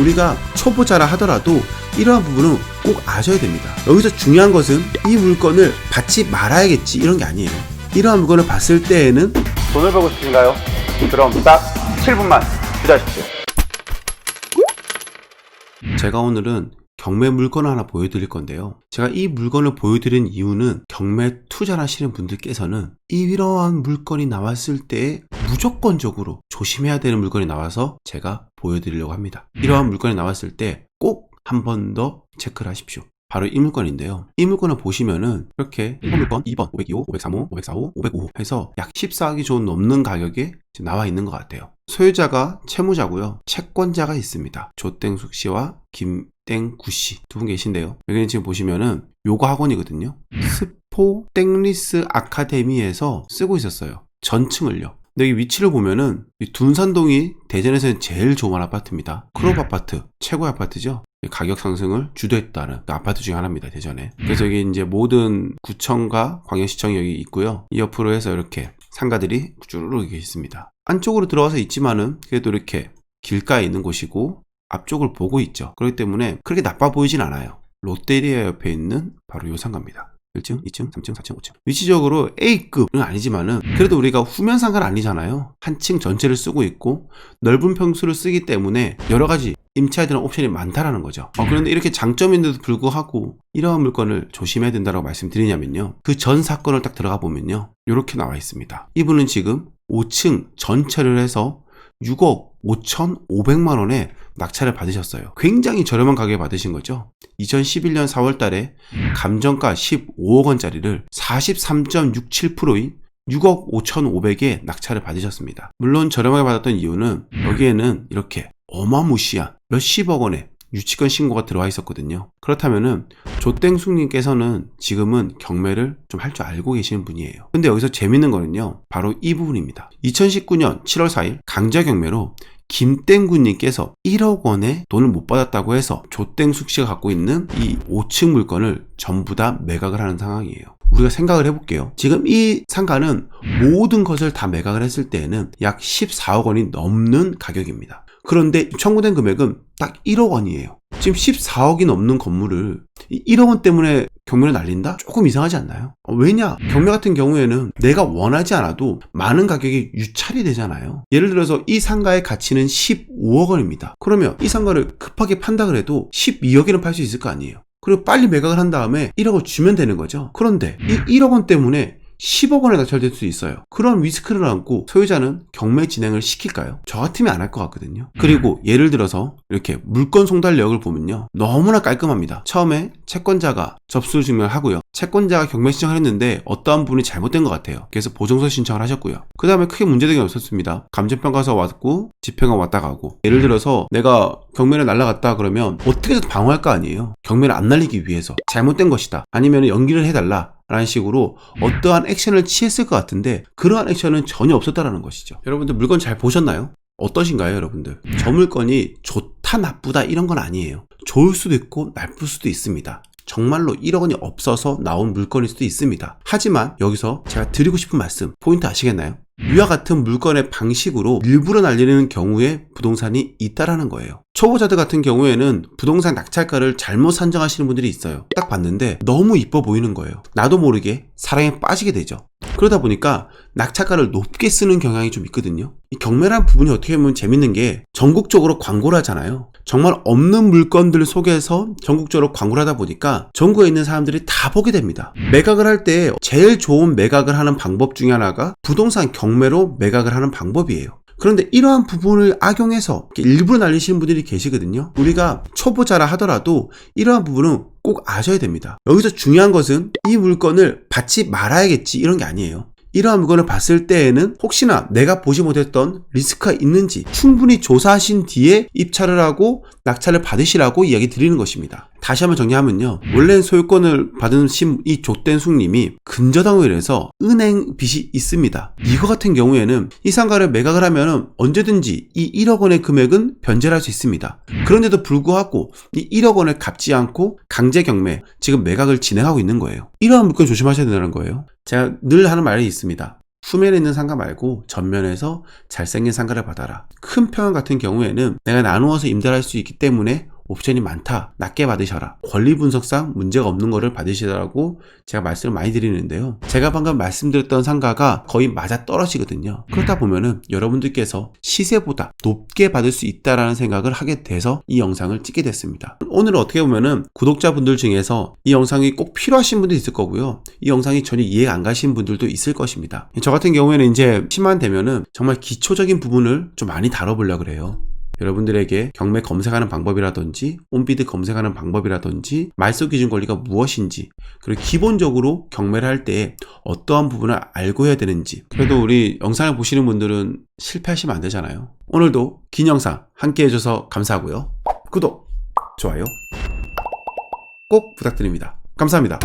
우리가 초보자라 하더라도 이러한 부분은 꼭 아셔야 됩니다. 여기서 중요한 것은 이 물건을 받지 말아야겠지 이런 게 아니에요. 이러한 물건을 봤을 때에는 돈을 벌고 싶으신가요? 그럼 딱 7분만 기다리십시오. 제가 오늘은 경매 물건을 하나 보여드릴 건데요. 제가 이 물건을 보여드린 이유는 경매 투자를 하시는 분들께서는 이러한 물건이 나왔을 때 무조건적으로 조심해야 되는 물건이 나와서 제가 보여드리려고 합니다. 이러한 물건이 나왔을 때 꼭 한 번 더 체크를 하십시오. 바로 이 물건인데요. 이 물건을 보시면은 이렇게 1번 물건, 2번, 502호, 503호, 504호, 505호 해서 약 14억이 좀 넘는 가격에 나와 있는 것 같아요. 소유자가 채무자고요. 채권자가 있습니다. 조땡숙 씨와 김땡구 씨 두 분 계신데요. 여기는 지금 보시면은 요가 학원이거든요. 스포 땡리스 아카데미에서 쓰고 있었어요. 전층을요. 근데 여기 위치를 보면은 이 둔산동이 대전에서는 제일 좋은 아파트입니다. 클럽 아파트, 최고의 아파트죠. 가격 상승을 주도했다는 아파트 중에 하나입니다. 대전에. 그래서 여기 이제 모든 구청과 광역시청이 여기 있고요. 이 옆으로 해서 이렇게 상가들이 쭈르륵 이렇게 있습니다. 안쪽으로 들어와서 있지만은 그래도 이렇게 길가에 있는 곳이고 앞쪽을 보고 있죠. 그렇기 때문에 그렇게 나빠 보이진 않아요. 롯데리아 옆에 있는 바로 이 상가입니다. 1층, 2층, 3층, 4층, 5층. 위치적으로 A급은 아니지만은 그래도 우리가 후면 상가는 아니잖아요. 한 층 전체를 쓰고 있고 넓은 평수를 쓰기 때문에 여러 가지 임차해야 되는 옵션이 많다라는 거죠. 그런데 이렇게 장점인데도 불구하고 이러한 물건을 조심해야 된다고 말씀드리냐면요. 그 전 사건을 딱 들어가 보면요. 이렇게 나와 있습니다. 이분은 지금 5층 전체를 해서 6억 5,500만 원에 낙찰을 받으셨어요. 굉장히 저렴한 가격에 받으신 거죠. 2011년 4월 달에 감정가 15억 원짜리를 43.67%인 6억 5,500에 낙찰을 받으셨습니다. 물론 저렴하게 받았던 이유는 여기에는 이렇게 어마무시한 몇십억 원의 유치권 신고가 들어와 있었거든요. 그렇다면은 조땡숙님께서는 지금은 경매를 좀 할 줄 알고 계시는 분이에요. 근데 여기서 재밌는 거는요. 바로 이 부분입니다. 2019년 7월 4일 강제 경매로 김땡구님께서 1억 원의 돈을 못 받았다고 해서 조땡숙 씨가 갖고 있는 이 5층 물건을 전부 다 매각을 하는 상황이에요. 우리가 생각을 해볼게요. 지금 이 상가는 모든 것을 다 매각을 했을 때에는 약 14억 원이 넘는 가격입니다. 그런데 청구된 금액은 딱 1억 원이에요. 지금 14억이 넘는 건물을 1억 원 때문에 경매를 날린다? 조금 이상하지 않나요? 왜냐? 경매 같은 경우에는 내가 원하지 않아도 많은 가격이 유찰이 되잖아요. 예를 들어서 이 상가의 가치는 15억 원입니다. 그러면 이 상가를 급하게 판다 그래도 12억에는 팔 수 있을 거 아니에요. 그리고 빨리 매각을 한 다음에 1억을 주면 되는 거죠. 그런데 이 1억 원 때문에 10억 원에 낙찰될 수 있어요. 그런 리스크를 안고 소유자는 경매 진행을 시킬까요? 저 같으면 안 할 것 같거든요. 그리고 예를 들어서 이렇게 물건 송달력을 보면요. 너무나 깔끔합니다. 처음에 채권자가 접수 증명을 하고요. 채권자가 경매 신청을 했는데 어떠한 부분이 잘못된 것 같아요. 그래서 보정서 신청을 하셨고요. 그 다음에 크게 문제된 게 없었습니다. 감정평가서 왔고 집행관 왔다 가고. 예를 들어서 내가 경매를 날라갔다 그러면 어떻게든 방어할 거 아니에요. 경매를 안 날리기 위해서 잘못된 것이다. 아니면 연기를 해달라. 라는 식으로 어떠한 액션을 취했을 것 같은데 그러한 액션은 전혀 없었다라는 것이죠. 여러분들 물건 잘 보셨나요? 어떠신가요, 여러분들? 저 물건이 좋다, 나쁘다 이런 건 아니에요. 좋을 수도 있고 나쁠 수도 있습니다. 정말로 1억 원이 없어서 나온 물건일 수도 있습니다. 하지만 여기서 제가 드리고 싶은 말씀, 포인트 아시겠나요? 위와 같은 물건의 방식으로 일부러 날리는 경우에 부동산이 있다라는 거예요. 초보자들 같은 경우에는 부동산 낙찰가를 잘못 산정하시는 분들이 있어요. 딱 봤는데 너무 이뻐 보이는 거예요. 나도 모르게 사랑에 빠지게 되죠. 그러다 보니까 낙찰가를 높게 쓰는 경향이 좀 있거든요. 이 경매란 부분이 어떻게 보면 재밌는 게 전국적으로 광고를 하잖아요. 정말 없는 물건들 속에서 전국적으로 광고를 하다 보니까 전국에 있는 사람들이 다 보게 됩니다. 매각을 할 때 제일 좋은 매각을 하는 방법 중에 하나가 부동산 경매로 매각을 하는 방법이에요. 그런데 이러한 부분을 악용해서 일부러 날리시는 분들이 계시거든요. 우리가 초보자라 하더라도 이러한 부분은 꼭 아셔야 됩니다. 여기서 중요한 것은 이 물건을 받지 말아야겠지 이런 게 아니에요. 이러한 물건을 봤을 때에는 혹시나 내가 보지 못했던 리스크가 있는지 충분히 조사하신 뒤에 입찰을 하고 낙찰을 받으시라고 이야기 드리는 것입니다. 다시 한번 정리하면요. 원래 소유권을 받은 이 조땡숙님이 근저당으로 인해서 은행 빚이 있습니다. 이거 같은 경우에는 이 상가를 매각을 하면 언제든지 이 1억 원의 금액은 변제를 할 수 있습니다. 그런데도 불구하고 이 1억 원을 갚지 않고 강제 경매, 지금 매각을 진행하고 있는 거예요. 이러한 물건 조심하셔야 된다는 거예요. 제가 늘 하는 말이 있습니다. 후면에 있는 상가 말고 전면에서 잘생긴 상가를 받아라. 큰 평형 같은 경우에는 내가 나누어서 임대를 할 수 있기 때문에 옵션이 많다. 낮게 받으셔라. 권리 분석상 문제가 없는 거를 받으시라고 제가 말씀을 많이 드리는데요. 제가 방금 말씀드렸던 상가가 거의 맞아 떨어지거든요. 그렇다 보면은 여러분들께서 시세보다 높게 받을 수 있다라는 생각을 하게 돼서 이 영상을 찍게 됐습니다. 오늘은 어떻게 보면은 구독자분들 중에서 이 영상이 꼭 필요하신 분도 있을 거고요. 이 영상이 전혀 이해가 안 가신 분들도 있을 것입니다. 저 같은 경우에는 이제 시만 되면은 정말 기초적인 부분을 좀 많이 다뤄보려고 그래요. 여러분들에게 경매 검색하는 방법이라든지 온비드 검색하는 방법이라든지 말소 기준 권리가 무엇인지, 그리고 기본적으로 경매를 할 때 어떠한 부분을 알고 해야 되는지. 그래도 우리 영상을 보시는 분들은 실패하시면 안 되잖아요. 오늘도 긴 영상 함께 해줘서 감사하고요. 구독, 좋아요 꼭 부탁드립니다. 감사합니다.